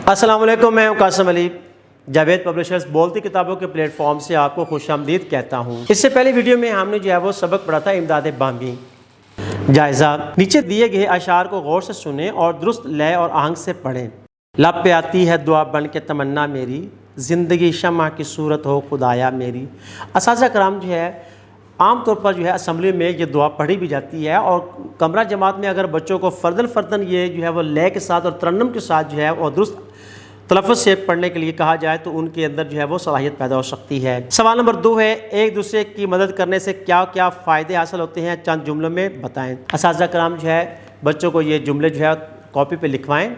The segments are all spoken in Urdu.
السلام علیکم، میں ہوں قاسم علی، جاوید پبلشرز بولتی کتابوں کے پلیٹ فارم سے آپ کو خوش آمدید کہتا ہوں۔ اس سے پہلے ویڈیو میں ہم نے وہ سبق پڑھا تھا امداد بامی۔ جائزہ: نیچے دیے گئے اشعار کو غور سے سنیں اور درست لے اور آہنگ سے پڑھیں۔ لب پہ آتی ہے دعا بن کے تمنا میری، زندگی شمع کی صورت ہو خدایا میری۔ اساتذہ کرام عام طور پر اسمبلی میں یہ دعا پڑھی بھی جاتی ہے، اور کمرہ جماعت میں اگر بچوں کو فرداً یہ وہ لے کے ساتھ اور ترنم کے ساتھ اور درست تلفظ سے پڑھنے کے لیے کہا جائے تو ان کے اندر وہ صلاحیت پیدا ہو سکتی ہے۔ سوال نمبر 2 ہے، ایک دوسرے کی مدد کرنے سے کیا کیا فائدے حاصل ہوتے ہیں، چند جملوں میں بتائیں۔ اساتذہ کرام بچوں کو یہ جملے کاپی پہ لکھوائیں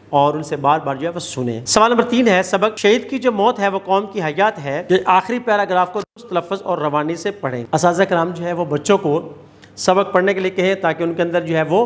اور ان سے بار بار وہ سنیں۔ سوال نمبر 3 ہے، سبق: شہید کی جو موت ہے وہ قوم کی حیات ہے، یہ آخری پیراگراف کو درست تلفظ اور روانی سے پڑھیں۔ اساتذہ کرام وہ بچوں کو سبق پڑھنے کے لیے کہیں تاکہ ان کے اندر وہ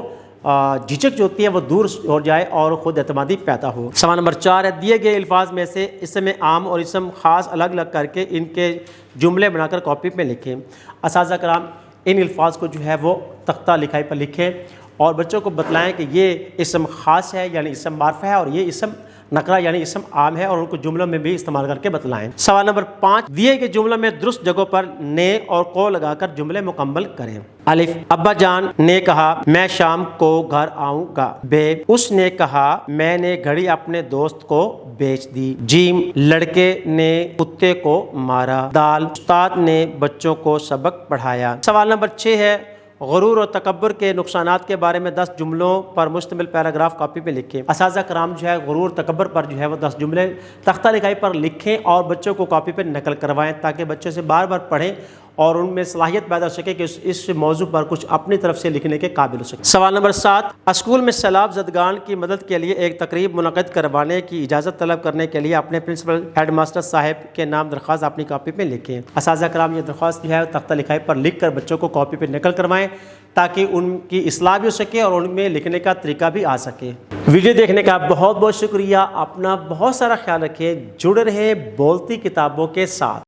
جھجک جو ہوتی ہے وہ دور ہو جائے اور خود اعتمادی پیدا ہو۔ سوال نمبر 4 ہے، دیے گئے الفاظ میں سے اسم عام اور اسم خاص الگ الگ کر کے ان کے جملے بنا کر کاپی پہ لکھیں۔ اساتذہ کرام ان الفاظ کو وہ تختہ لکھائی پر لکھیں اور بچوں کو بتلائیں کہ یہ اسم خاص ہے یعنی اسم معرفہ ہے، اور یہ اسم نکرہ یعنی اسم عام ہے، اور ان کو جملوں میں بھی استعمال کر کے بتلائیں۔ سوال نمبر 5، دیے گئے جملوں میں درست جگہوں پر نے اور کو لگا کر جملے مکمل کریں۔ الف، ابا جان نے کہا میں شام کو گھر آؤں گا۔ ب، اس نے کہا میں نے گھڑی اپنے دوست کو بیچ دی۔ جیم، لڑکے نے کتے کو مارا۔ دال، استاد نے بچوں کو سبق پڑھایا۔ سوال نمبر 6 ہے، غرور اور تکبر کے نقصانات کے بارے میں 10 جملوں پر مشتمل پیراگراف کاپی پہ لکھیں۔ اساتذہ کرام غرور تکبر پر وہ 10 جملے تختہ لکھائی پر لکھیں اور بچوں کو کاپی پہ نقل کروائیں تاکہ بچوں سے بار بار پڑھیں اور ان میں صلاحیت پیدا ہو سکے کہ اس موضوع پر کچھ اپنی طرف سے لکھنے کے قابل ہو سکے۔ سوال نمبر 7، اسکول میں سیلاب زدگان کی مدد کے لیے ایک تقریب منعقد کروانے کی اجازت طلب کرنے کے لیے اپنے پرنسپل ہیڈ ماسٹر صاحب کے نام درخواست اپنی کاپی پہ لکھیں۔ اساتذہ کرام یہ درخواست تختہ لکھائی پر لکھ کر بچوں کو کاپی پہ نقل کروائیں تاکہ ان کی اصلاح بھی ہو سکے اور ان میں لکھنے کا طریقہ بھی آ سکے۔ ویڈیو دیکھنے کا بہت بہت شکریہ، اپنا بہت سارا خیال رکھیں، جڑے رہیں بولتی کتابوں کے ساتھ۔